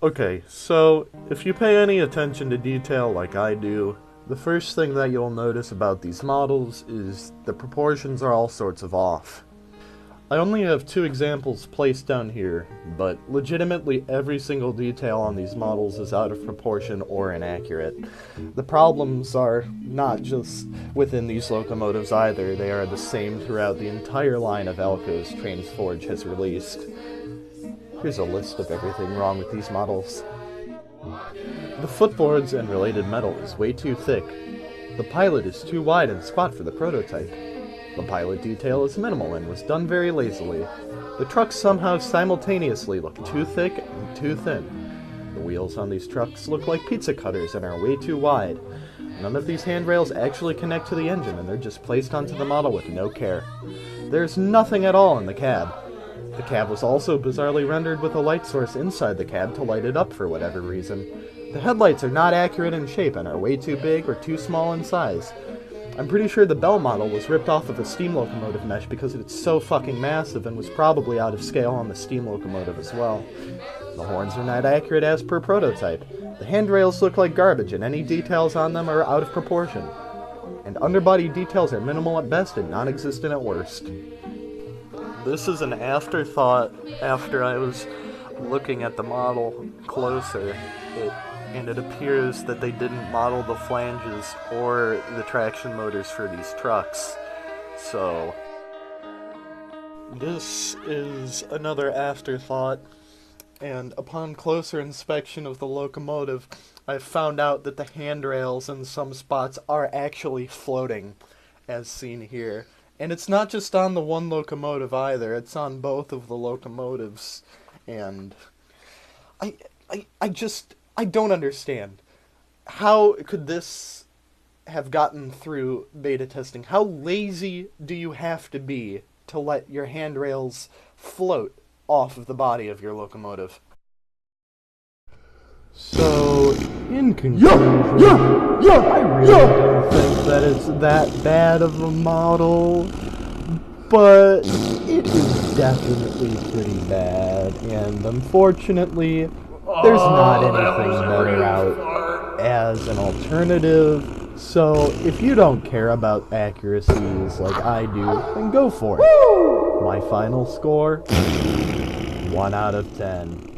Okay, so if you pay any attention to detail like I do, the first thing that you'll notice about these models is the proportions are all sorts of off. I only have two examples placed down here, but legitimately every single detail on these models is out of proportion or inaccurate. The problems are not just within these locomotives either, they are the same throughout the entire line of Alco's TrainzForge has released. Here's a list of everything wrong with these models. The footboards and related metal is way too thick. The pilot is too wide and squat for the prototype. The pilot detail is minimal and was done very lazily. The trucks somehow simultaneously look too thick and too thin. The wheels on these trucks look like pizza cutters and are way too wide. None of these handrails actually connect to the engine and they're just placed onto the model with no care. There's nothing at all in the cab. The cab was also bizarrely rendered with a light source inside the cab to light it up for whatever reason. The headlights are not accurate in shape and are way too big or too small in size. I'm pretty sure the Bell model was ripped off of a steam locomotive mesh because it's so fucking massive and was probably out of scale on the steam locomotive as well. The horns are not accurate as per prototype. The handrails look like garbage and any details on them are out of proportion. And underbody details are minimal at best and non-existent at worst. This is an afterthought after I was looking at the model closer. And it appears that they didn't model the flanges or the traction motors for these trucks. So, this is another afterthought, and upon closer inspection of the locomotive, I found out that the handrails in some spots are actually floating, as seen here. And it's not just on the one locomotive either, it's on both of the locomotives. And I don't understand. How could this have gotten through beta testing? How lazy do you have to be to let your handrails float off of the body of your locomotive? So, in conclusion, I really don't think that it's that bad of a model, but it is definitely pretty bad, and unfortunately, there's not anything better out as an alternative, so if you don't care about accuracies like I do, then go for it. My final score, 1 out of 10.